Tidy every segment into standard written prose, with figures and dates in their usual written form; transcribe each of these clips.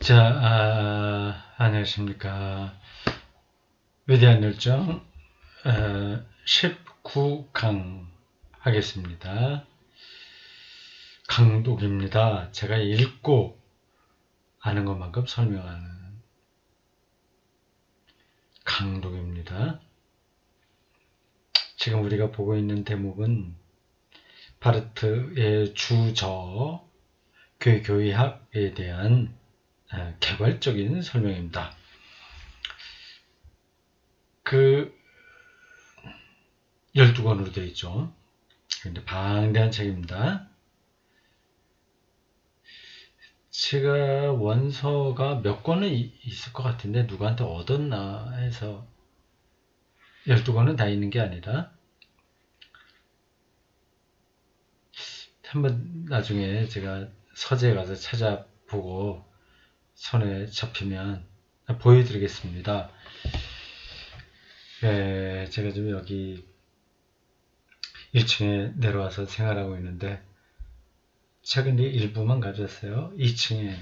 자, 안녕하십니까. 위대한 열정 19강 하겠습니다. 강독입니다. 제가 읽고 아는 것만큼 설명하는 강독입니다. 지금 우리가 보고 있는 대목은 바르트의 주저 교의학에 대한 개괄적인 설명입니다. 그 12권으로 되어 있죠. 근데 방대한 책입니다. 제가 원서가 몇 권은 있을 것 같은데 누구한테 얻었나 해서 12권은 다 있는 게 아니라 한번 나중에 제가 서재에 가서 찾아보고 손에 잡히면 보여드리겠습니다. 제가 지금 여기 1층에 내려와서 생활하고 있는데 책은 일부만 가져왔어요. 2층에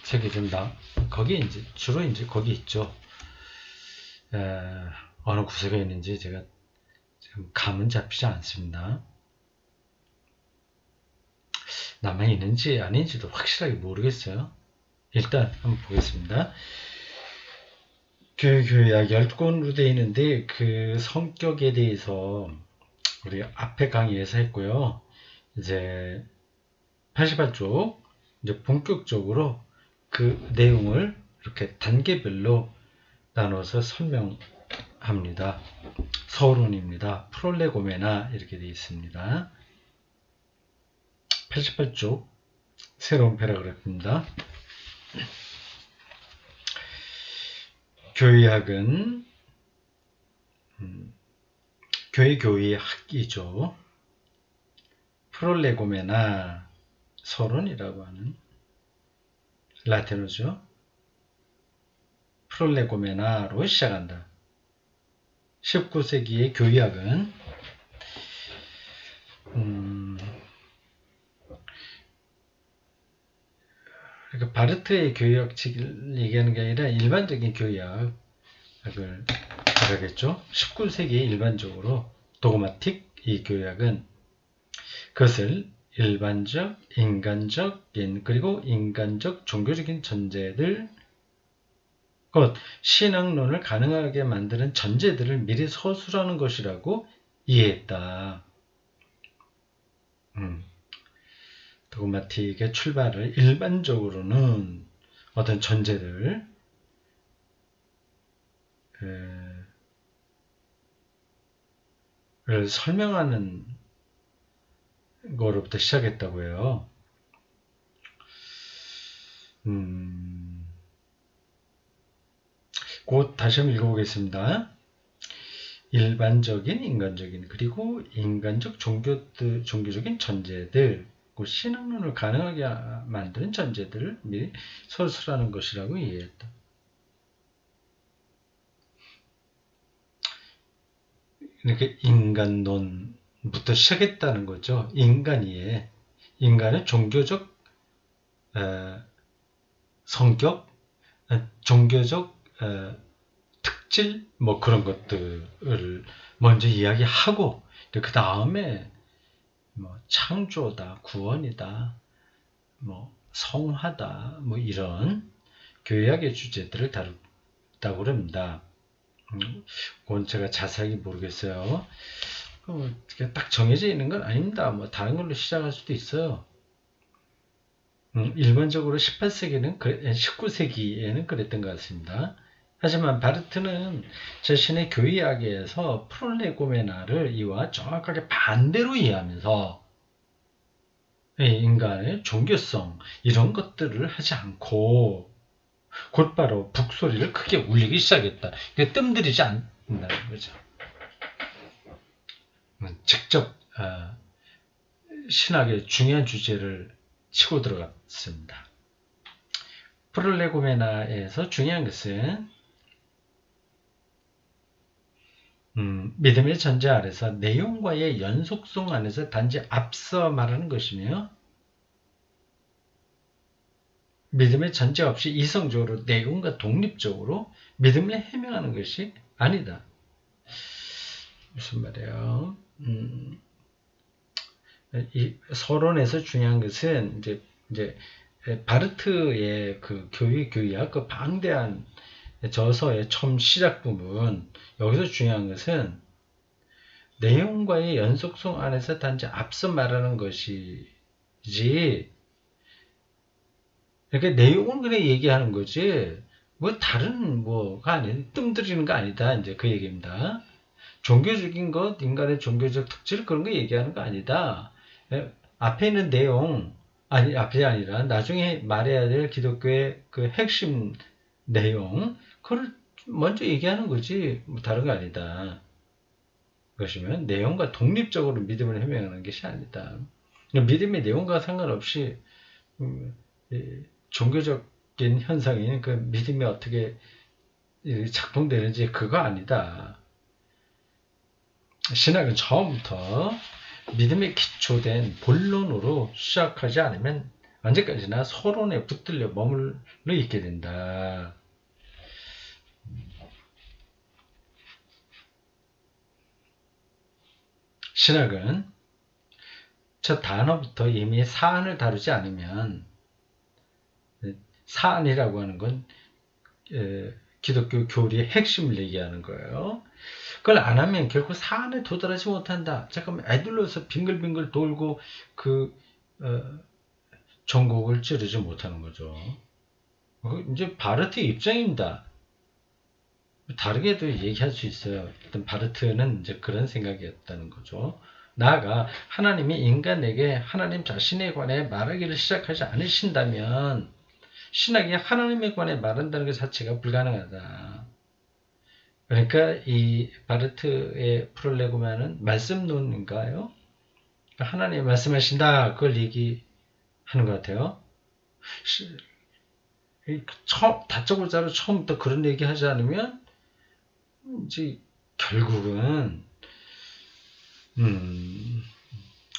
책이 좀 거기 주로 거기 있죠. 어느 구석에 있는지 제가 지금 감은 잡히지 않습니다. 남아 있는지 아닌지도 확실하게 모르겠어요. 일단 한번 보겠습니다. 교회학 10권으로 되어 있는데 그 성격에 대해서 우리 앞에 강의에서 했고요. 이제 88쪽 이제 본격적으로 그 내용을 이렇게 단계별로 나눠서 설명합니다. 서론입니다. 프롤레고메나 이렇게 되어 있습니다. 88쪽 새로운 패러그래프입니다. 교의학은 교의학이죠. 프롤레고메나 서론이라고 하는 라틴어죠. 프롤레고메나로 시작한다. 19세기의 교의학은 그러니까 바르트의 교의학을 얘기하는 게 아니라 일반적인 교의학을 말하겠죠. 19세기에 일반적으로 도그마틱 이 교의학은 그것을 일반적, 인간적, 그리고 인간적 종교적인 전제들 곧 신앙론을 가능하게 만드는 전제들을 미리 서술하는 것이라고 이해했다. 도그마틱의 출발을 일반적으로는 어떤 전제들을 설명하는 거로부터 시작했다고 해요. 곧 다시 한번 읽어보겠습니다. 일반적인, 인간적인, 그리고 인간적 종교적인 전제들, 신앙론을 가능하게 만드는 전제들을 미리 서술하는 것이라고 이해했다. 이렇게 인간론부터 시작했다는 거죠. 인간의 종교적 성격, 종교적 특질, 그런 것들을 먼저 이야기하고 그 다음에 창조다, 구원이다, 성화다, 이런 교회학의 주제들을 다뤘다고 합니다. 그건 제가 자세하게 모르겠어요. 딱 정해져 있는 건 아닙니다. 다른 걸로 시작할 수도 있어요. 일반적으로 19세기에는 그랬던 것 같습니다. 하지만 바르트는 자신의 교의학에서 프롤레고메나를 이와 정확하게 반대로 이해하면서 인간의 종교성 이런 것들을 하지 않고 곧바로 북소리를 크게 울리기 시작했다. 뜸들이지 않는다는 거죠. 직접 신학의 중요한 주제를 치고 들어갔습니다. 프롤레고메나에서 중요한 것은 믿음의 전제 아래서 내용과의 연속성 안에서 단지 앞서 말하는 것이며 믿음의 전제가 없이 이성적으로 내용과 독립적으로 믿음을 해명하는 것이 아니다. 무슨 말이에요? 이 서론에서 중요한 것은 이제 바르트의 그 교육 그 방대한 저서의 처음 시작 부분, 여기서 중요한 것은 내용과의 연속성 안에서 단지 앞서 말하는 것이지, 이렇게 내용은 그냥 얘기하는 거지, 뭐 다른 뭐가 아니, 뜸들이는 거 아니다. 이제 그 얘기입니다. 종교적인 것, 인간의 종교적 특질 그런 거 얘기하는 거 아니다. 앞에 있는 내용, 아니, 앞이 아니라 나중에 말해야 될 기독교의 그 핵심 내용, 그걸 먼저 얘기하는 거지, 뭐 다른 거 아니다. 그것이면 내용과 독립적으로 믿음을 해명하는 것이 아니다. 믿음의 내용과 상관없이 종교적인 현상인 그 믿음이 어떻게 작동되는지 그거 아니다. 신학은 처음부터 믿음에 기초된 본론으로 시작하지 않으면 언제까지나 서론에 붙들려 머물러 있게 된다. 신학은 첫 단어부터 이미 사안을 다루지 않으면, 사안이라고 하는 건 기독교 교리의 핵심을 얘기하는 거예요. 그걸 안 하면 결코 사안에 도달하지 못한다. 잠깐만 애들로서 빙글빙글 돌고 그 전곡을 찌르지 못하는 거죠. 이제 바르트의 입장입니다. 다르게도 얘기할 수 있어요. 일단 바르트는 이제 그런 생각이었다는 거죠. 나아가 하나님이 인간에게 하나님 자신에 관해 말하기를 시작하지 않으신다면 신학이 하나님에 관해 말한다는 것 자체가 불가능하다. 그러니까 이 바르트의 프롤레고메는 말씀론인가요? 하나님이 말씀하신다, 그걸 얘기하는 것 같아요. 다짜고짜로 처음부터 그런 얘기 하지 않으면 이제 결국은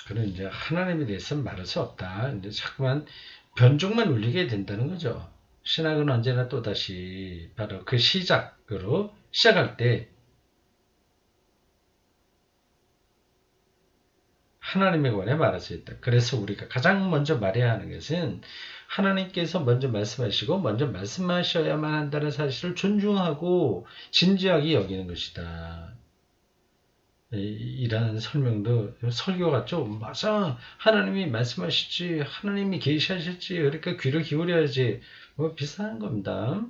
그런 이제 하나님에 대해서는 말할 수 없다. 이제 자꾸만 변종만 울리게 된다는 거죠. 신학은 언제나 또다시 바로 그 시작으로 시작할 때 하나님에 관해 말할 수 있다. 그래서 우리가 가장 먼저 말해야 하는 것은 하나님께서 먼저 말씀하시고 먼저 말씀하셔야만 한다는 사실을 존중하고 진지하게 여기는 것이다. 이라는 설명도 설교 같죠. 맞아, 하나님이 말씀하실지 하나님이 계시하실지 그러니까 귀를 기울여야지, 뭐 비슷한 겁니다.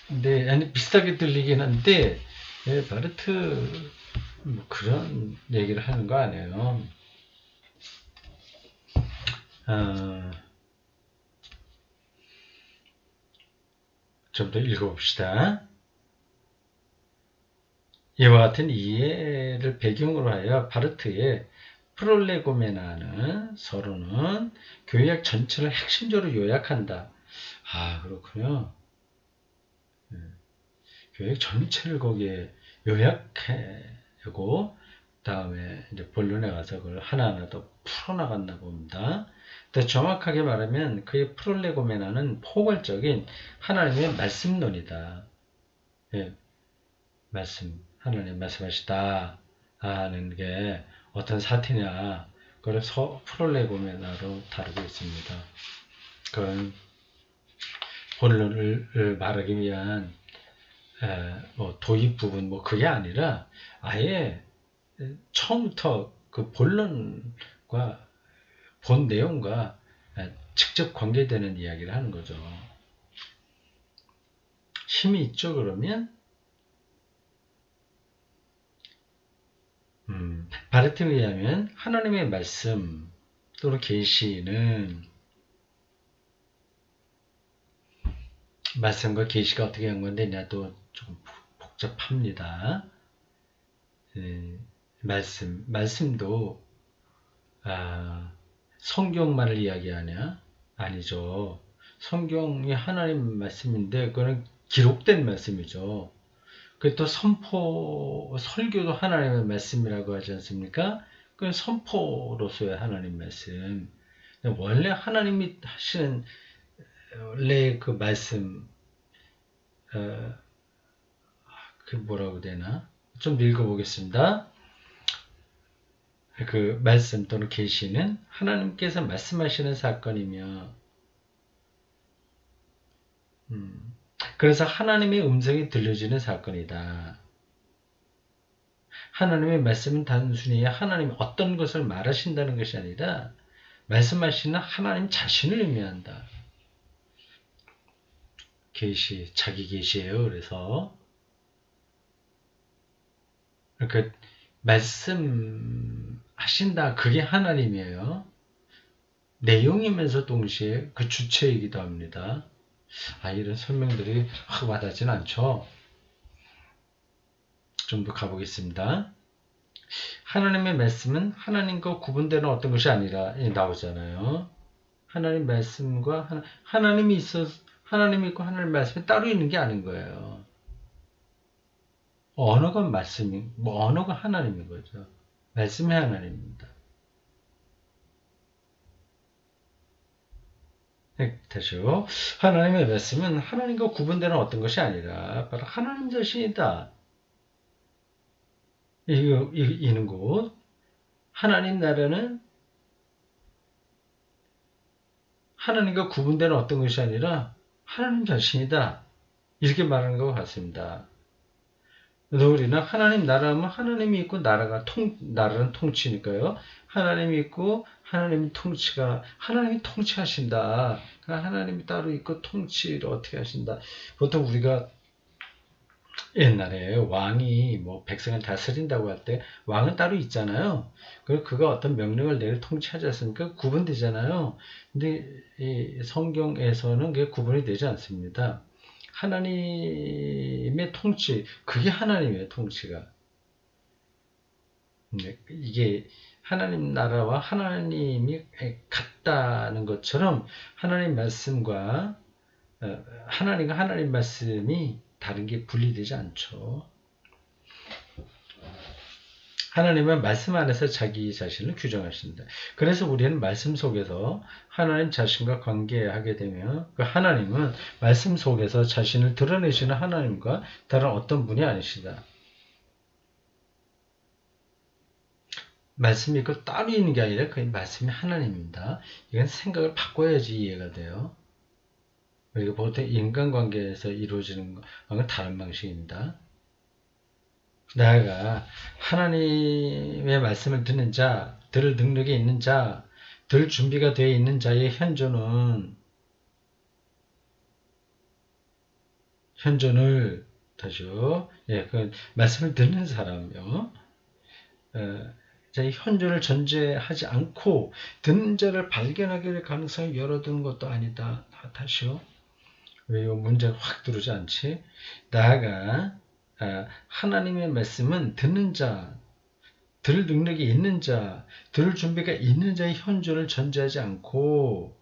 근데 아니 비슷하게 들리긴 한데 바르트 뭐 그런 얘기를 하는 거 아니에요. 좀 더 읽어봅시다. 이와 같은 이해를 배경으로 하여 바르트의 프롤레고메나는 서론은 교약 전체를 핵심적으로 요약한다. 아, 그렇군요. 교약 전체를 거기에 요약하고 다음에 이제 본론에 가서 그걸 하나하나 더 풀어나갔나 봅니다. 더 정확하게 말하면 그의 프롤레고메나는 포괄적인 하나님의 말씀론이다. 예, 하나님 말씀하시다 하는 게 어떤 사태냐, 그걸 프롤레고메나로 다루고 있습니다. 그건 본론을 말하기 위한 뭐 도입 부분 뭐 그게 아니라 아예 처음부터 그 본론과 본 내용과 직접 관계되는 이야기를 하는 거죠. 힘이 있죠. 그러면 바르트에 의하면 하나님의 말씀 또는 계시는 말씀과 계시가 어떻게 연관되냐도 조금 복잡합니다. 말씀도 성경만을 이야기하냐? 아니죠. 성경이 하나님 말씀인데 그거는 기록된 말씀이죠. 그 또 설교도 하나님의 말씀이라고 하지 않습니까? 그 선포로서의 하나님 말씀. 원래 하나님이 하시는 원래 그 말씀, 어, 그 뭐라고 되나? 좀 읽어보겠습니다. 그 말씀 또는 계시는 하나님께서 말씀하시는 사건이며, 그래서 하나님의 음성이 들려지는 사건이다. 하나님의 말씀은 단순히 하나님이 어떤 것을 말하신다는 것이 아니라 말씀하시는 하나님 자신을 의미한다. 계시, 자기 계시예요. 그래서 그 말씀하신다. 그게 하나님이에요. 내용이면서 동시에 그 주체이기도 합니다. 이런 설명들이 확 와닿진 않죠. 좀 더 가보겠습니다. 하나님의 말씀은 하나님과 구분되는 어떤 것이 아니라 나오잖아요. 하나님 말씀과 하나님이 하나님이 있고 하나님 말씀이 따로 있는 게 아닌 거예요. 언어가 말씀이, 언어가 하나님인 거죠. 말씀이 하나님입니다. 다시요. 하나님의 말씀은 하나님과 구분되는 어떤 것이 아니라 바로 하나님 자신이다. 이는 곳. 하나님 나라는 하나님과 구분되는 어떤 것이 아니라 하나님 자신이다. 이렇게 말하는 것 같습니다. 우리는 하나님 나라면 하나님이 있고 나라는 통치니까요. 하나님이 있고 하나님이 하나님이 통치하신다. 그러니까 하나님이 따로 있고 통치를 어떻게 하신다. 보통 우리가 옛날에 왕이 백성을 다스린다고 할 때 왕은 따로 있잖아요. 그가 어떤 명령을 내려 통치하지 않습니까? 구분되잖아요. 근데 이 성경에서는 그게 구분이 되지 않습니다. 하나님의 통치, 그게 하나님의 통치가. 이게 하나님 나라와 하나님이 같다는 것처럼 하나님 말씀과 하나님과 하나님 말씀이 다른 게 분리되지 않죠. 하나님은 말씀 안에서 자기 자신을 규정하신다. 그래서 우리는 말씀 속에서 하나님 자신과 관계하게 되면 그 하나님은 말씀 속에서 자신을 드러내시는 하나님과 다른 어떤 분이 아니시다. 말씀이 그 따로 있는 게 아니라 그 말씀이 하나님입니다. 이건 생각을 바꿔야지 이해가 돼요. 우리가 보통 인간관계에서 이루어지는 것은 다른 방식입니다. 나아가 하나님의 말씀을 듣는 자, 들을 능력이 있는 자, 들 준비가 되어 있는 자의 현존을 다시요. 그 말씀을 듣는 사람이요. 자의 현존을 전제하지 않고 듣는 자를 발견하게 될 가능성을 열어두는 것도 아니다. 다시요. 왜 이 문제가 확 들어오지 않지? 나아가 하나님의 말씀은 듣는 자, 들을 능력이 있는 자, 들을 준비가 있는 자의 현존을 전제하지 않고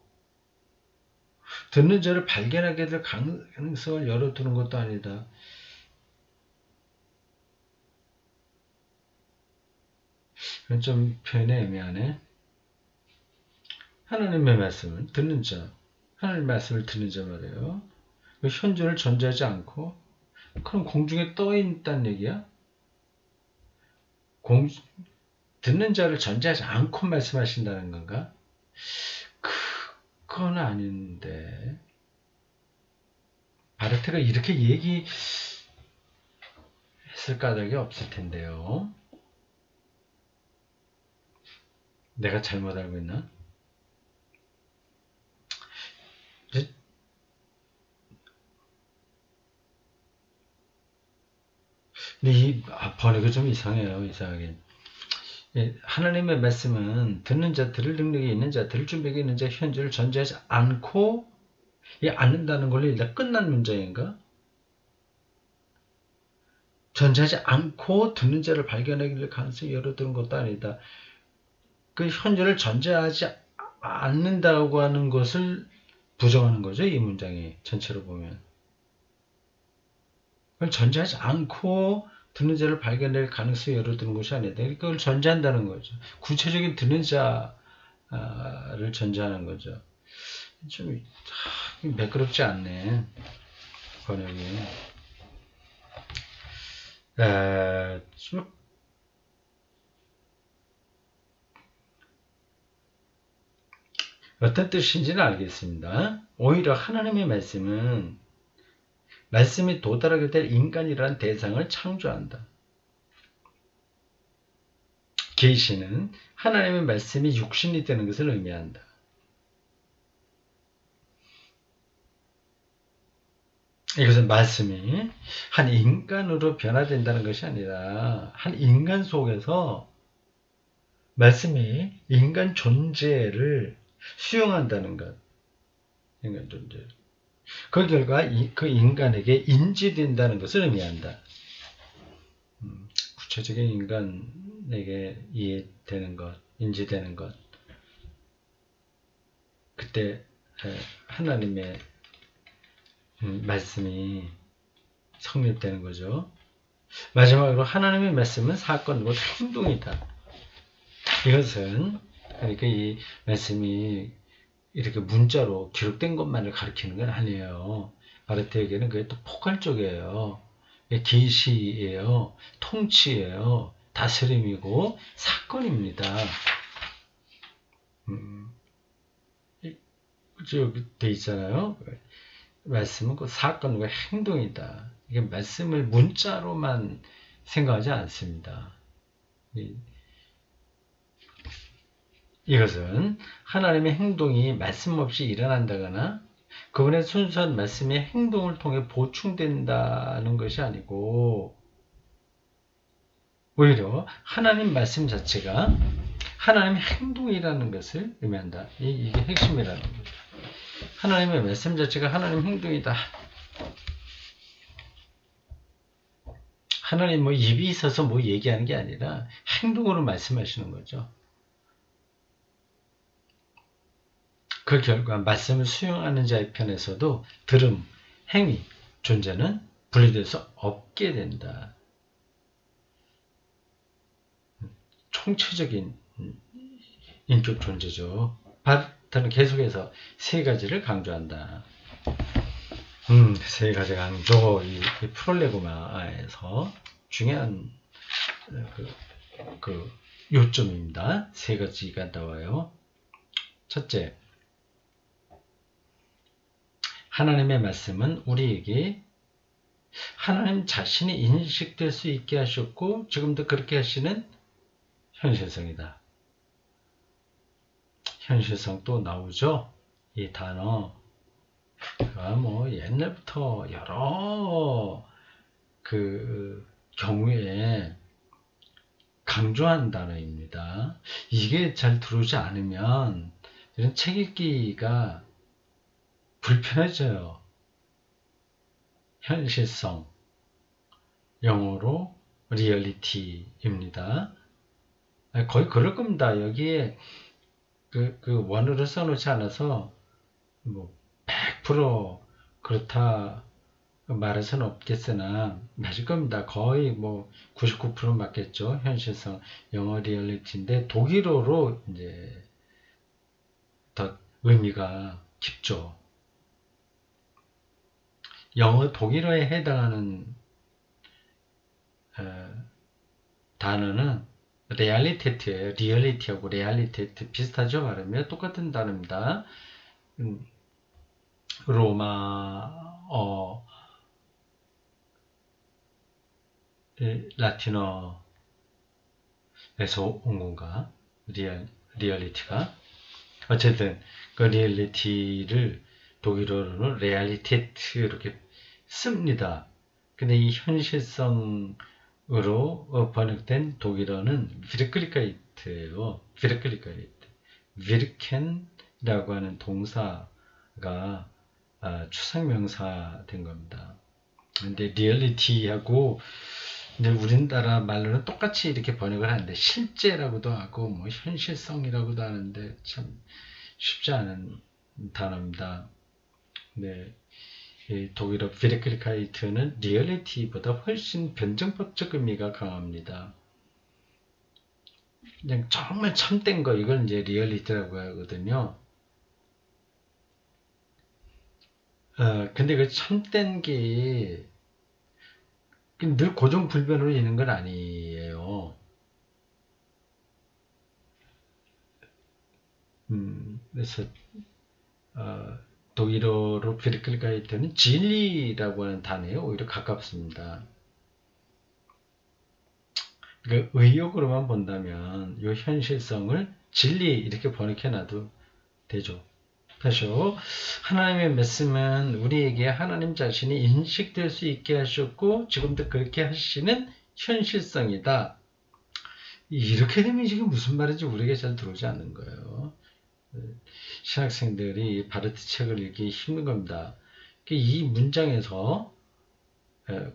듣는 자를 발견하게 될 가능성을 열어두는 것도 아니다. 이건 좀 표현이 애매하네. 하나님의 말씀을 듣는 자, 하나님의 말씀을 듣는 자 말이에요. 그 현존을 전제하지 않고 그럼 공중에 떠 있다는 얘기야? 듣는 자를 전제하지 않고 말씀하신다는 건가? 그건 아닌데. 바르트가 이렇게 얘기했을 까닭이 없을 텐데요. 내가 잘못 알고 있나? 근데 이 번역이 좀 이상해요. 이상하게. 하나님의 말씀은 듣는 자, 들을 능력이 있는 자, 들을 준비가 있는 자 현재를 전제하지 않고 않는다는 걸로 일단 끝난 문장인가? 전제하지 않고 듣는 자를 발견하기를 가능성이 열어두는 것도 아니다. 그 현재를 전제하지 않는다고 하는 것을 부정하는 거죠. 이 문장이 전체로 보면. 그걸 전제하지 않고 듣는 자를 발견할 가능성이 열어두는 것이 아니다. 그걸 전제한다는 거죠. 구체적인 듣는 자를 전제하는 거죠. 좀 매끄럽지 않네, 번역이. 좀 어떤 뜻인지는 알겠습니다. 오히려 하나님의 말씀이 도달하게 될 인간이라는 대상을 창조한다. 계시는 하나님의 말씀이 육신이 되는 것을 의미한다. 이것은 말씀이 한 인간으로 변화된다는 것이 아니라 한 인간 속에서 말씀이 인간 존재를 수용한다는 것. 인간 존재. 그 결과 그 인간에게 인지된다는 것을 의미한다. 구체적인 인간에게 이해되는 것, 인지되는 것. 그때 하나님의 말씀이 성립되는 거죠. 마지막으로 하나님의 말씀은 사건이고 행동이다. 이것은 그러니까 이 말씀이 이렇게 문자로 기록된 것만을 가리키는 건 아니에요. 마르트에게는 그게 또 포괄적이에요. 계시예요. 통치예요. 다스림이고 사건입니다. 여기 돼 있잖아요. 말씀은 그 사건과 행동이다. 이게 말씀을 문자로만 생각하지 않습니다. 이것은 하나님의 행동이 말씀 없이 일어난다거나 그분의 순수한 말씀의 행동을 통해 보충된다는 것이 아니고 오히려 하나님 말씀 자체가 하나님의 행동이라는 것을 의미한다. 이게 핵심이라는 거죠. 하나님의 말씀 자체가 하나님 행동이다. 하나님 입이 있어서 얘기하는 게 아니라 행동으로 말씀하시는 거죠. 그 결과 말씀을 수용하는 자의 편에서도 들음, 행위, 존재는 분리될 수 없게 된다. 총체적인 인격 존재죠. 바르트는 계속해서 세 가지를 강조한다. 세 가지 강조, 이 프롤레고마에서 중요한 그 요점입니다. 세 가지가 나와요. 첫째, 하나님의 말씀은 우리에게 하나님 자신이 인식될 수 있게 하셨고 지금도 그렇게 하시는 현실성이다. 현실성 또 나오죠? 이 단어가 옛날부터 여러 경우에 강조한 단어입니다. 이게 잘 들어오지 않으면 이런 책 읽기가 불편해져요. 현실성, 영어로 리얼리티입니다. 거의 그럴 겁니다. 여기에 원어를 써놓지 않아서 100% 그렇다 말할 수는 없겠으나 맞을 겁니다. 거의 99% 맞겠죠. 현실성, 영어 리얼리티인데 독일어로 이제 더 의미가 깊죠. 영어 독일어에 해당하는 단어는 레알리테트예요. 리얼리티하고 레알리테트 비슷하죠? 발음이 똑같은 단어입니다. 로마어, 라틴어에서 온 건가? 리얼리티가? 어쨌든 그 리얼리티를 독일어로는 레알리테트 이렇게 씁니다. 근데 이 현실성으로 번역된 독일어는 비르클리카이트예요. 비르클리카이트. 비르켄이라고 하는 동사가 추상명사 된 겁니다. 근데 리얼리티하고 근데 우리나라 말로는 똑같이 이렇게 번역을 하는데 실제라고도 하고 현실성이라고도 하는데 참 쉽지 않은 단어입니다. 네, 독일어 비르클리카이트는 리얼리티보다 훨씬 변증법적 의미가 강합니다. 그냥 정말 참된 거 이걸 이제 리얼리티라고 하거든요. 근데 그 참된 게 늘 고정불변으로 있는 건 아니에요. 그래서 독일어로 비르클가이트는 진리라고 하는 단어에 오히려 가깝습니다. 그 의욕으로만 본다면 이 현실성을 진리 이렇게 번역해놔도 되죠. 다시요. 하나님의 말씀은 우리에게 하나님 자신이 인식될 수 있게 하셨고 지금도 그렇게 하시는 현실성이다. 이렇게 되면 이게 무슨 말인지 우리에게 잘 들어오지 않는 거예요. 신학생들이 바르트 책을 읽기 힘든 겁니다. 이 문장에서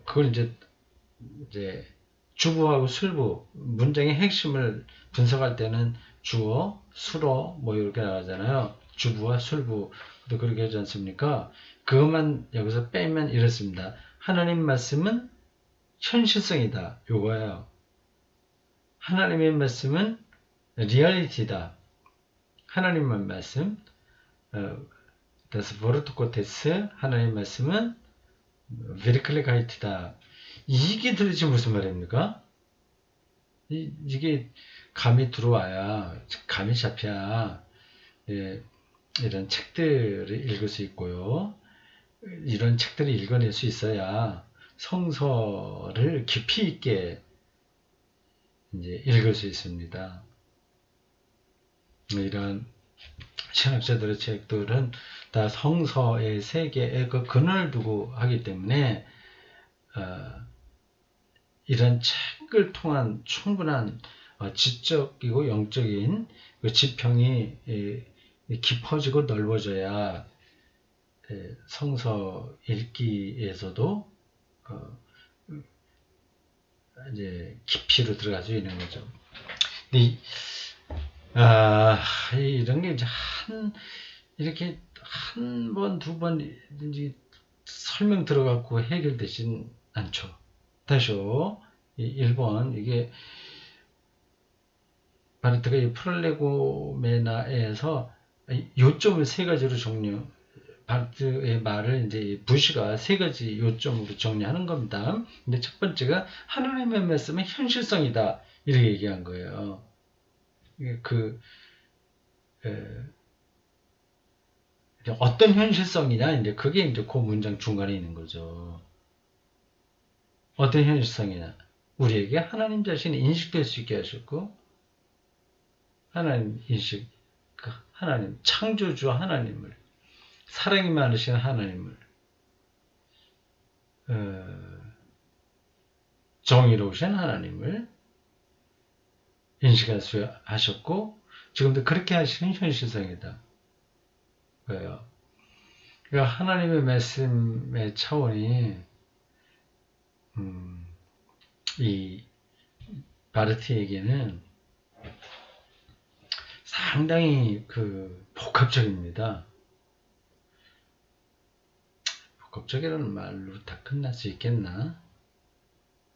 그걸 이제 주부하고 술부 문장의 핵심을 분석할 때는 주어, 수로 뭐 이렇게 나가잖아요. 주부와 술부 도 그렇게 하지 않습니까? 그것만 여기서 빼면 이렇습니다. 하나님 말씀은 현실성이다. 요거예요. 하나님의 말씀은 리얼리티다. 하나님의 말씀 das Wort Gottes 하나님 말씀은 Wirklichkeit다. 이게 도대체 무슨 말입니까? 이게 감이 들어와야 감이 잡혀야 이런 책들을 읽을 수 있고요. 이런 책들을 읽어낼 수 있어야 성서를 깊이 있게 이제 읽을 수 있습니다. 이런 신학자들의 책들은 다 성서의 세계에 그 근원을 두고 하기 때문에 이런 책을 통한 충분한 지적이고 영적인 그 지평이 깊어지고 넓어져야 성서 읽기에서도 이제 깊이로 들어갈 수 있는 거죠. 근데 이런 게 이제 이렇게 한 번, 두 번 이제 설명 들어갖고 해결되진 않죠. 다시요. 1번 이게 바르트가 이 프롤레고메나에서 요점을 세 가지로 정리. 바르트의 말을 이제 부시가 세 가지 요점으로 정리하는 겁니다. 근데 첫 번째가 하나님의 말씀은 현실성이다 이렇게 얘기한 거예요. 어떤 현실성이냐 이제 그게 이제 그 문장 중간에 있는 거죠. 어떤 현실성이냐? 우리에게 하나님 자신이 인식될 수 있게 하셨고 하나님 인식, 하나님 창조주 하나님을 사랑이 많으신 하나님을 정의로우신 하나님을 인식할 수 하셨고 지금도 그렇게 하시는 현실성이다. 그래요. 그러니까 하나님의 말씀의 차원이 이 바르트에게는 상당히 복합적입니다. 복합적이라는 말로 다 끝날 수 있겠나?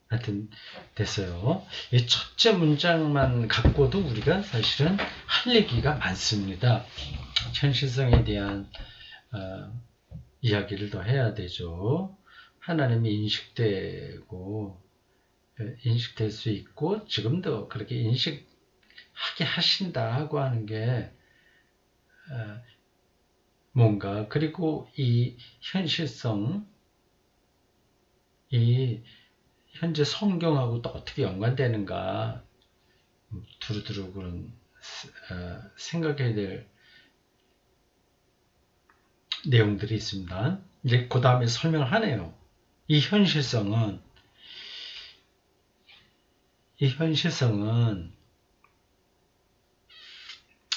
하여튼 됐어요. 이 첫째 문장만 갖고도 우리가 사실은 할 얘기가 많습니다. 현실성에 대한 이야기를 더 해야 되죠. 하나님이 인식될 수 있고 지금도 그렇게 인식하게 하신다고 하는 게 뭔가 그리고 이 현실성 이 현재 성경하고 또 어떻게 연관되는가 두루두루 그런 생각해야 될 내용들이 있습니다. 이제 그 다음에 설명을 하네요. 이 현실성은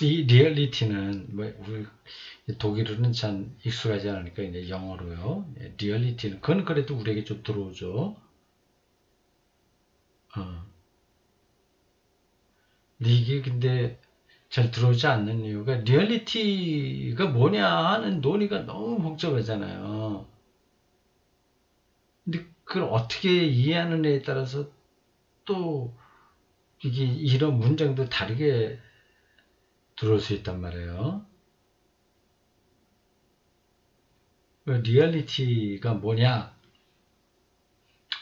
이 리얼리티는 우리 독일어는 참 익숙하지 않으니까 이제 영어로요. 리얼리티는 그건 그래도 우리에게 좀 들어오죠. 이게 근데 잘 들어오지 않는 이유가 리얼리티가 뭐냐 하는 논의가 너무 복잡하잖아요. 근데 그걸 어떻게 이해하느냐에 따라서 또 이게 이런 문장도 다르게 들어올 수 있단 말이에요. 리얼리티가 뭐냐?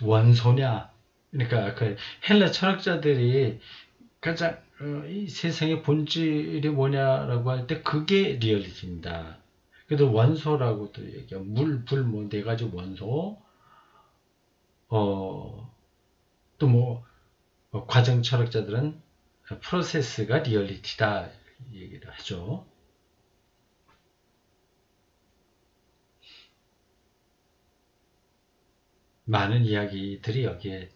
원소냐? 그러니까 그 헬라 철학자들이 가장 이 세상의 본질이 뭐냐라고 할 때 그게 리얼리티입니다. 그래도 원소라고도 얘기해요. 물, 불, 뭐 네 가지 원소. 또 뭐 과정 철학자들은 프로세스가 리얼리티다 얘기를 하죠. 많은 이야기들이 여기에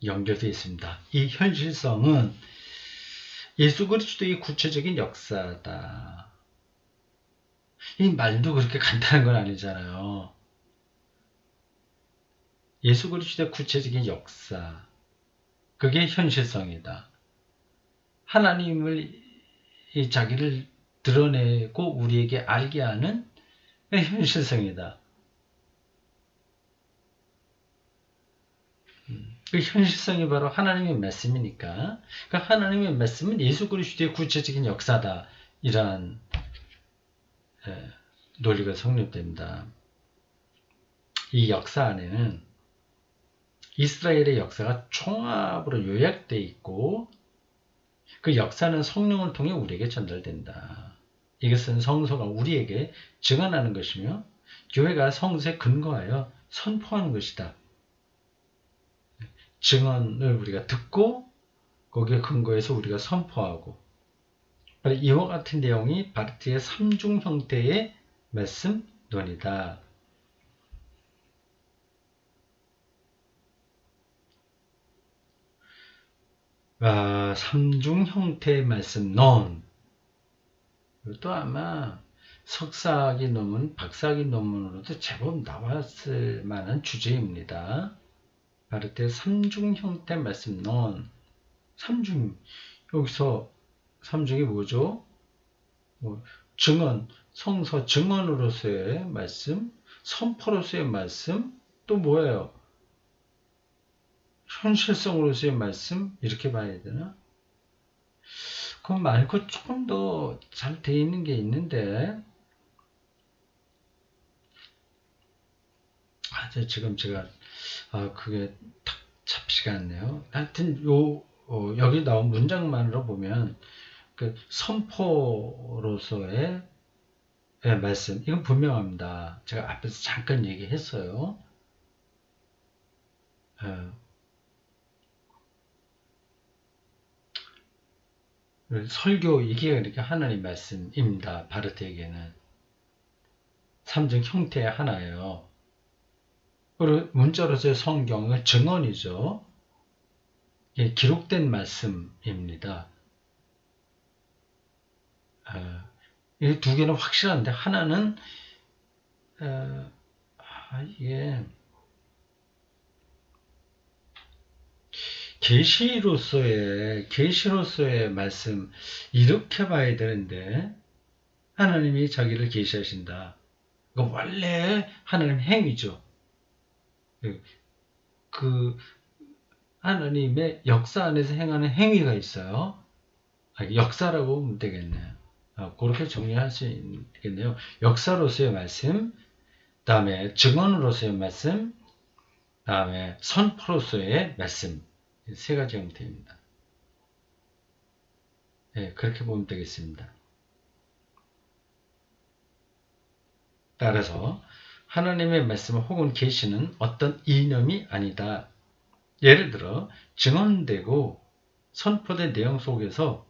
연결되어 있습니다. 이 현실성은 예수 그리스도의 구체적인 역사다. 이 말도 그렇게 간단한 건 아니잖아요. 예수 그리스도의 구체적인 역사, 그게 현실성이다. 하나님을 자기를 드러내고 우리에게 알게 하는 현실성이다. 그 현실성이 바로 하나님의 말씀이니까. 그러니까 하나님의 말씀은 예수 그리스도의 구체적인 역사다. 이러한 논리가 성립됩니다. 이 역사 안에는 이스라엘의 역사가 총합으로 요약되어 있고 그 역사는 성령을 통해 우리에게 전달된다. 이것은 성서가 우리에게 증언하는 것이며 교회가 성서에 근거하여 선포하는 것이다. 증언을 우리가 듣고 거기에 근거해서 우리가 선포하고 이와 같은 내용이 바르트의 3중 형태의 말씀론이다. 3중 형태의 말씀론. 이것도 아마 석사학위 논문, 박사학위 논문으로도 제법 나왔을 만한 주제입니다. 바르트의 3중 형태 말씀론. 3중, 여기서 3중이 뭐죠? 증언, 성서 증언으로서의 말씀, 선포로서의 말씀, 또 뭐예요? 현실성으로서의 말씀? 이렇게 봐야 되나? 그거 말고 조금 더 잘 되어 있는 게 있는데, 지금 제가, 그게 딱 잡히지가 않네요. 하여튼, 여기 나온 문장만으로 보면, 그 선포로서의 말씀, 이건 분명합니다. 제가 앞에서 잠깐 얘기했어요. 설교, 이게 그러니까 하나님 말씀입니다. 바르트에게는. 3중 형태의 하나예요. 그리고 문자로서의 성경은 증언이죠. 기록된 말씀입니다. 이 두 개는 확실한데 하나는 이게 계시로서의 말씀 이렇게 봐야 되는데 하나님이 자기를 계시하신다. 원래 하나님 행위죠. 그 하나님의 역사 안에서 행하는 행위가 있어요. 역사라고 보면 되겠네요. 그렇게 정리할 수 있겠네요. 역사로서의 말씀, 다음에 증언으로서의 말씀, 다음에 선포로서의 말씀. 세 가지 형태입니다. 그렇게 보면 되겠습니다. 따라서 하나님의 말씀 혹은 계시는 어떤 이념이 아니다. 예를 들어 증언되고 선포된 내용 속에서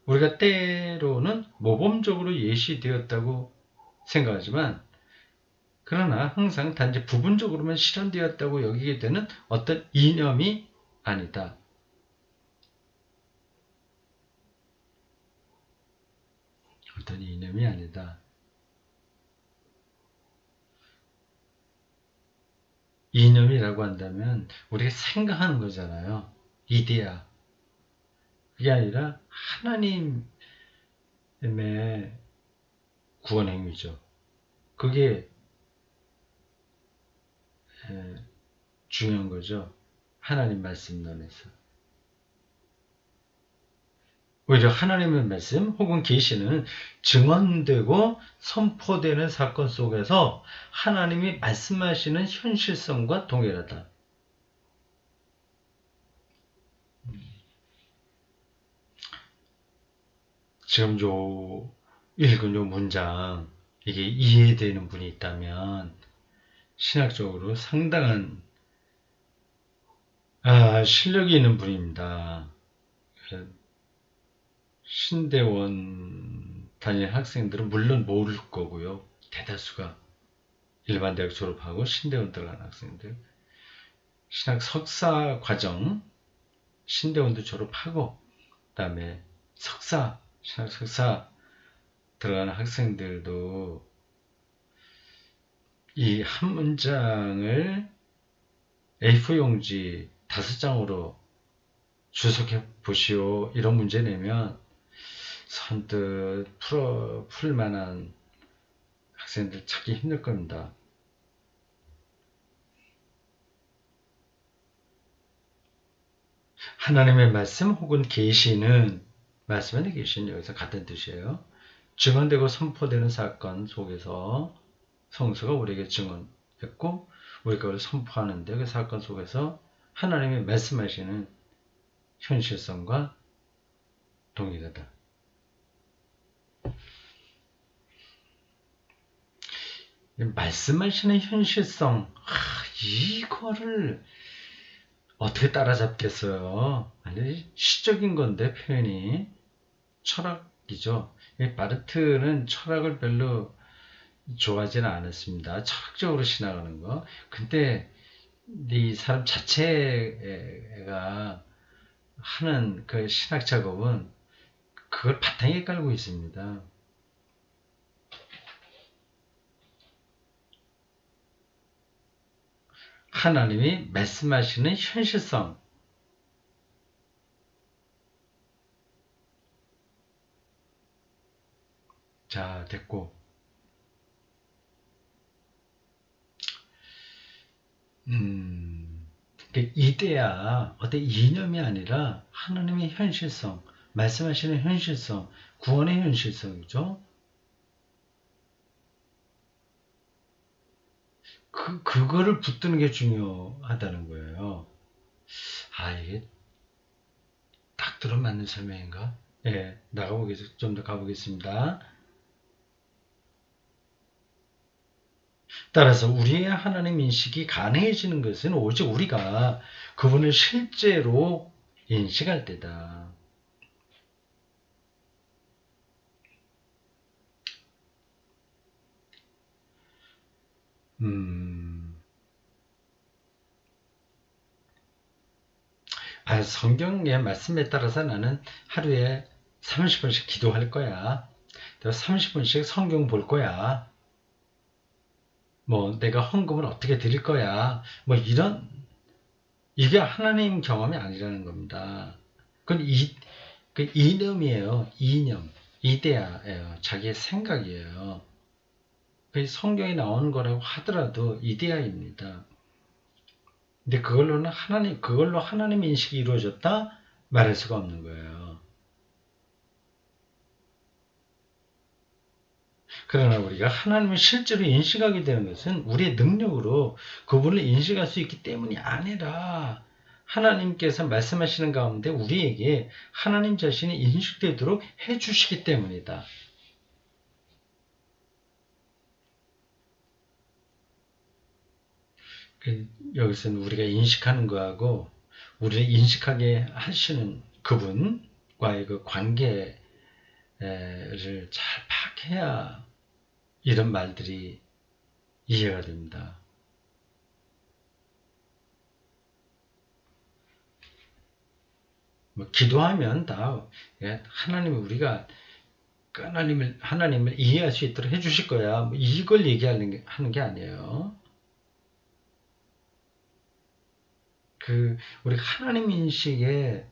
우리가 때로는 모범적으로 예시되었다고 생각하지만 그러나 항상 단지 부분적으로만 실현되었다고 여기게 되는 어떤 이념이 아니다. 어떤 이념이 아니다. 이념이라고 한다면 우리가 생각하는 거잖아요. 이데아. 그게 아니라 하나님의 구원 행위죠. 그게 중요한 거죠. 하나님 말씀론에서. 오히려 하나님의 말씀 혹은 계시는 증언되고 선포되는 사건 속에서 하나님이 말씀하시는 현실성과 동일하다. 지금 읽은 요 문장, 이게 이해되는 분이 있다면 신학적으로 상당한 실력이 있는 분입니다. 신대원 다니는 학생들은 물론 모를 거고요. 대다수가 일반 대학 졸업하고 신대원 들어간 학생들, 신학 석사 과정 신대원도 졸업하고 그다음에 신학 석사 들어가는 학생들도 이 한 문장을 A4 용지 5장으로 주석해 보시오, 이런 문제 내면 선뜻 풀 만한 학생들 찾기 힘들 겁니다. 하나님의 말씀 혹은 계시는, 말씀의 계시는 여기서 같은 뜻이에요. 증언되고 선포되는 사건 속에서 성수가 우리에게 증언했고 우리가 그걸 선포하는데 그 사건 속에서 하나님이 말씀하시는 현실성과 동일하다. 말씀하시는 현실성, 이거를 어떻게 따라잡겠어요? 아니, 시적인 건데 표현이 철학이죠. 바르트는 철학을 별로 좋아하지는 않았습니다. 철학적으로 신앙하는 거. 근데 이 사람 자체가 하는 그 신학 작업은 그걸 바탕에 깔고 있습니다. 하나님이 말씀하시는 현실성. 자, 됐고. 이때야 어떤 이념이 아니라 하나님의 현실성, 말씀하시는 현실성, 구원의 현실성이죠. 그거를 붙드는 게 중요하다는 거예요. 이게 딱 들어맞는 설명인가? 예, 좀 더 가보겠습니다. 따라서 우리의 하나님 인식이 가능해지는 것은 오직 우리가 그분을 실제로 인식할 때다. 성경의 말씀에 따라서 나는 하루에 30분씩 기도할 거야. 30분씩 성경 볼 거야. 내가 헌금을 어떻게 드릴 거야. 이게 하나님 경험이 아니라는 겁니다. 그건 그 이념이에요. 이념. 이데아예요. 자기의 생각이에요. 그 성경에 나오는 거라고 하더라도 이데아입니다. 근데 그걸로 하나님 인식이 이루어졌다? 말할 수가 없는 거예요. 그러나 우리가 하나님을 실제로 인식하게 되는 것은 우리의 능력으로 그분을 인식할 수 있기 때문이 아니라 하나님께서 말씀하시는 가운데 우리에게 하나님 자신이 인식되도록 해주시기 때문이다. 여기서는 우리가 인식하는 거하고 우리를 인식하게 하시는 그분과의 그 관계를 잘 파악해야 이런 말들이 이해가 됩니다. 기도하면 다 우리가 하나님을 이해할 수 있도록 해주실 거야. 이걸 하는 게 아니에요. 우리 하나님 인식의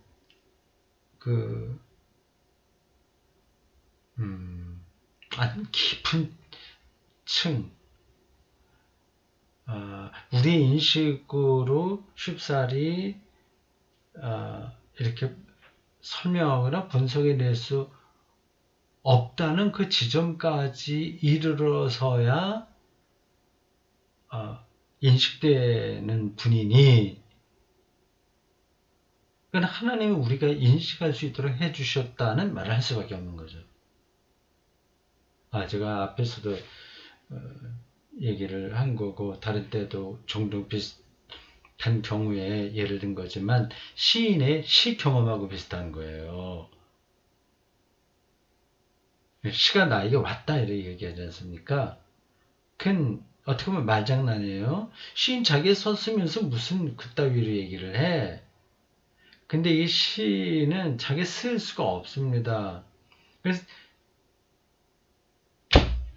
아주 깊은 층, 우리의 인식으로 쉽사리 이렇게 설명하거나 분석해낼 수 없다는 그 지점까지 이르러서야 인식되는 분이니, 그건 하나님이 우리가 인식할 수 있도록 해주셨다는 말을 할 수밖에 없는 거죠. 제가 앞에서도 얘기를 한 거고 다른 때도 종종 비슷한 경우에 예를 든 거지만 시인의 시 경험하고 비슷한 거예요. 시가 나에게 왔다 이렇게 얘기하지 않습니까? 그건 어떻게 보면 말장난이에요. 시인 자기가 썼으면서 무슨 그따위로 얘기를 해. 근데 이 시는 자기 쓸 수가 없습니다. 그래서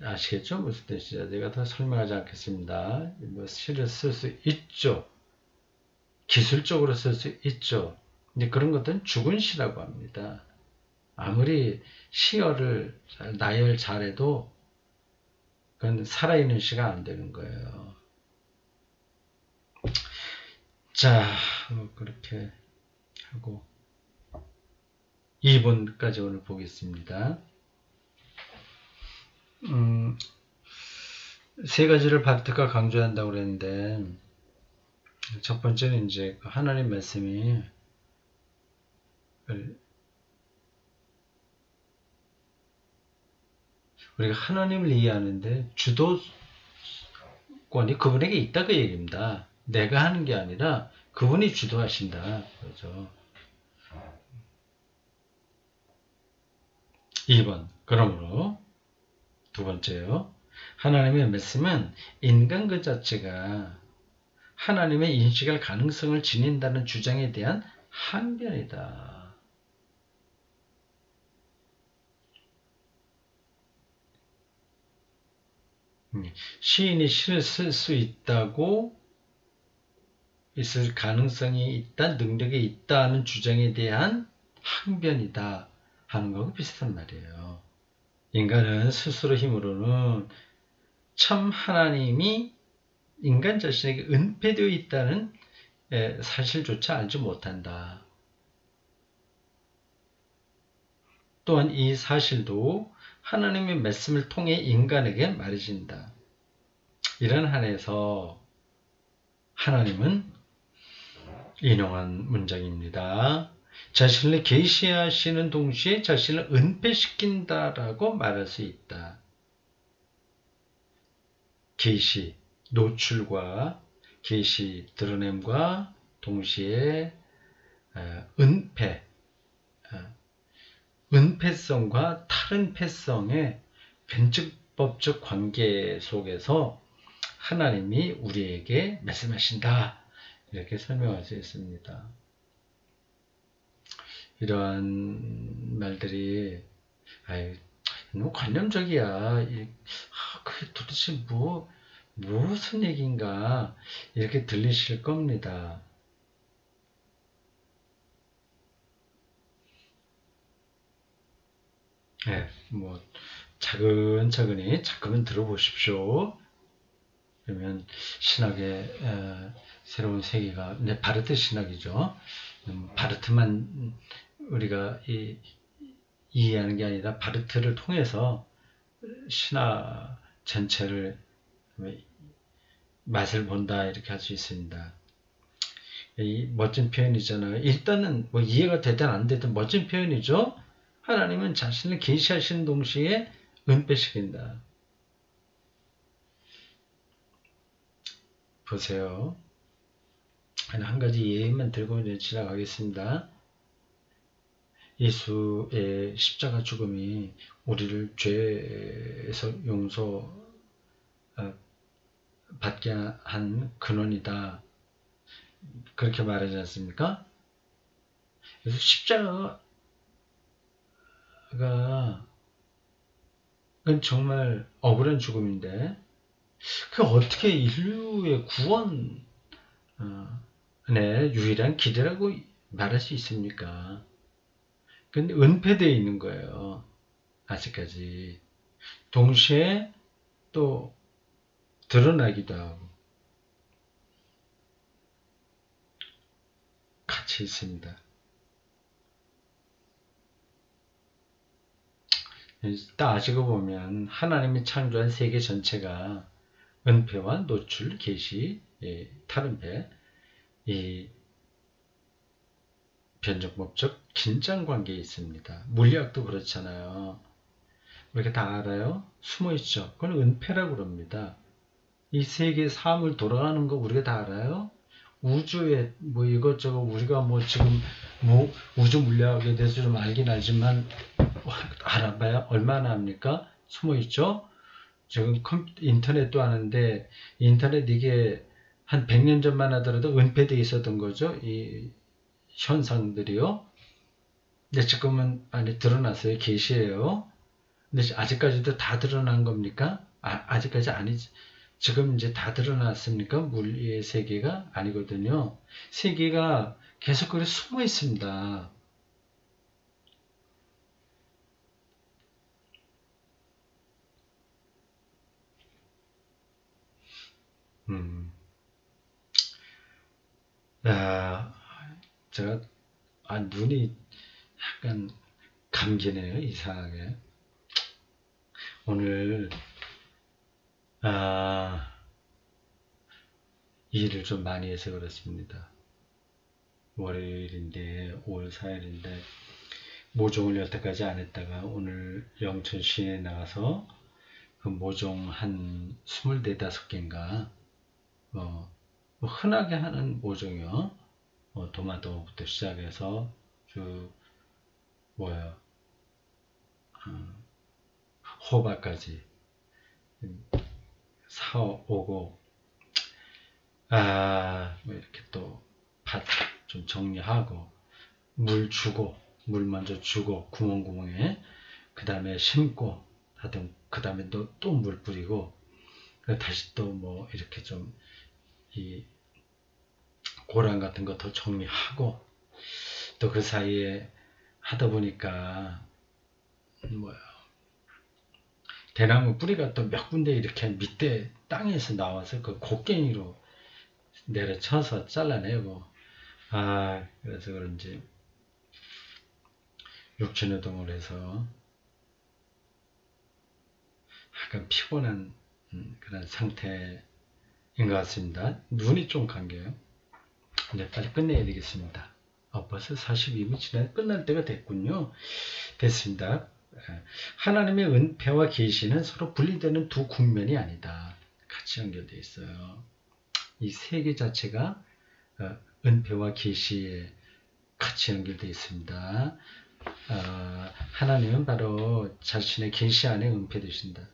아시겠죠? 무슨 뜻이죠? 제가 더 설명하지 않겠습니다. 뭐 시를 쓸 수 있죠. 기술적으로 쓸 수 있죠. 이제 그런 것들은 죽은 시라고 합니다. 아무리 시어를 나열 잘해도 그건 살아있는 시가 안 되는 거예요. 자, 그렇게 하고 2번까지 오늘 보겠습니다. 세 가지를 바르트가 강조한다고 그랬는데, 첫 번째는 이제 하나님 말씀이 우리가 하나님을 이해하는데 주도권이 그분에게 있다 그 얘기입니다. 내가 하는 게 아니라 그분이 주도하신다. 그렇죠. 2번. 그러므로 두 번째요. 하나님의 말씀은 인간 그 자체가 하나님의 인식할 가능성을 지닌다는 주장에 대한 항변이다. 시인이 시를 쓸 수 있다고 있을 가능성이 있다, 능력이 있다는 주장에 대한 항변이다 하는 거하고 비슷한 말이에요. 인간은 스스로 힘으로는 참 하나님이 인간 자신에게 은폐되어 있다는 사실조차 알지 못한다. 또한 이 사실도 하나님의 말씀을 통해 인간에게 말해진다. 이런 한에서 하나님은 인용한 문장입니다. 자신을 계시하시는 동시에 자신을 은폐시킨다라고 말할 수 있다. 계시, 노출과 계시, 드러냄과 동시에 은폐, 은폐성과 탈은폐성의 변증법적 관계 속에서 하나님이 우리에게 말씀하신다. 이렇게 설명할 수 있습니다. 이러한 말들이 너무 관념적이야. 그게 도대체 무슨 얘기인가 이렇게 들리실 겁니다. 차근차근히 잠깐만 들어보십시오. 그러면 신학의 새로운 세계가 바르트 신학이죠. 바르트만 우리가 이해하는 게 아니라 바르트를 통해서 신학 전체를 맛을 본다 이렇게 할 수 있습니다. 이 멋진 표현이잖아요. 일단은 이해가 되든 안 되든 멋진 표현이죠. 하나님은 자신을 계시하시는 동시에 은폐시킨다. 보세요. 한 가지 예만 들고 이제 지나가겠습니다. 예수의 십자가 죽음이 우리를 죄에서 용서 받게 한 근원이다. 그렇게 말하지 않습니까? 그래서 십자가가 그건 정말 억울한 죽음인데 그 어떻게 인류의 구원의 유일한 길이라고 말할 수 있습니까? 근데 은폐되어 있는 거예요. 아직까지. 동시에 또 드러나기도 하고 같이 있습니다. 따지고 보면 하나님이 창조한 세계 전체가 은폐와 노출, 계시, 탈은폐, 이 변종법적 긴장관계에 있습니다. 물리학도 그렇잖아요. 이렇게 다 알아요? 숨어있죠. 그건 은폐라고 그럽니다. 이 세계 사물 돌아가는 거 우리가 다 알아요? 우주에 뭐 이것저것 우리가 뭐 지금 뭐 우주 물리학에 대해서 좀 알긴 알지만 알아봐야 얼마나 합니까? 숨어있죠? 지금 인터넷도 하는데 인터넷 이게 한 100년 전만 하더라도 은폐되어 있었던 거죠. 이 현상들이요. 근데 지금은 많이 드러났어요. 계시예요. 근데 아직까지도 다 드러난 겁니까? 아직까지 아니지. 지금 이제 다 드러났습니까? 물리의 세계가 아니거든요. 세계가 계속 그래 숨어 있습니다. 제가 눈이 약간 감기네요. 이상하게. 오늘 일을 좀 많이 해서 그렇습니다. 월요일인데 5월 4일인데 모종을 여태까지 안 했다가 오늘 영천 시내에 나가서 그 모종 한 24~25개인가 뭐 흔하게 하는 모종이요. 도마도부터 시작해서 호박까지 사오고 뭐 이렇게 또 밭 좀 정리하고 물 주고 물 먼저 주고 구멍구멍에 그 다음에 심고 하여튼 그 다음에 또 물 뿌리고 다시 또 뭐 이렇게 좀 이 고랑 같은 거 더 정리하고 또 그 사이에 하다 보니까 대나무 뿌리가 또 몇 군데 이렇게 밑에 땅에서 나와서 그 곡괭이로 내려쳐서 잘라내고 그래서 그런지 육체노동을 해서 약간 피곤한 그런 상태인 것 같습니다. 눈이 좀 감겨요. 이제 빨리 끝내야 되겠습니다. 벌써 42분 지나 끝날 때가 됐군요. 됐습니다. 하나님의 은폐와 계시는 서로 분리되는 두 국면이 아니다. 같이 연결되어 있어요. 이 세계 자체가 은폐와 계시에 같이 연결되어 있습니다. 하나님은 바로 자신의 계시 안에 은폐되신다.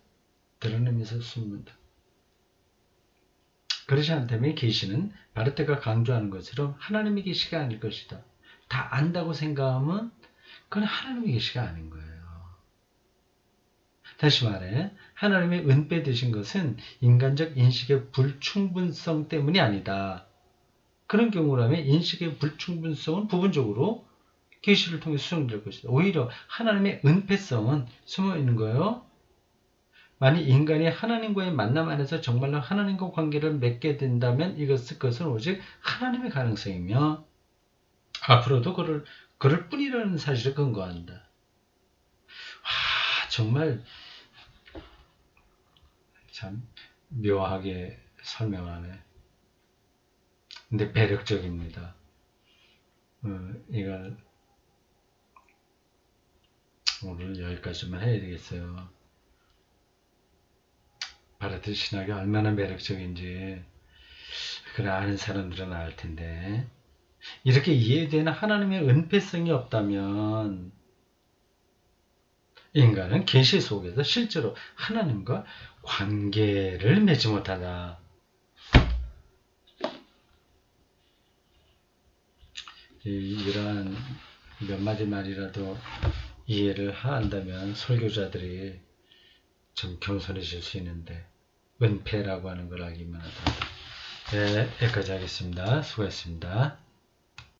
드러내면서 숨는다. 그렇지 않다면 계시는 바르테가 강조하는 것처럼 하나님의 계시가 아닐 것이다. 다 안다고 생각하면 그건 하나님의 계시가 아닌 거예요. 다시 말해 하나님의 은폐 되신 것은 인간적 인식의 불충분성 때문이 아니다. 그런 경우라면 인식의 불충분성은 부분적으로 계시를 통해 수정될 것이다. 오히려 하나님의 은폐성은 숨어 있는 거예요. 만약 인간이 하나님과의 만남 안에서 정말로 하나님과 관계를 맺게 된다면 그것은 오직 하나님의 가능성이며 앞으로도 그럴 뿐이라는 사실을 근거한다. 정말 참 묘하게 설명하네. 근데 매력적입니다. 이걸 오늘 여기까지만 해야 되겠어요. 바르트 신학이 얼마나 매력적인지 그걸 아는 사람들은 알 텐데 이렇게 이해되는 하나님의 은폐성이 없다면 인간은 계시 속에서 실제로 하나님과 관계를 맺지 못하다. 이러한 몇 마디 말이라도 이해를 한다면 설교자들이 좀 겸손해질 수 있는데 은폐라고 하는 걸 알기만 하다. 네, 여기까지 하겠습니다. 수고했습니다.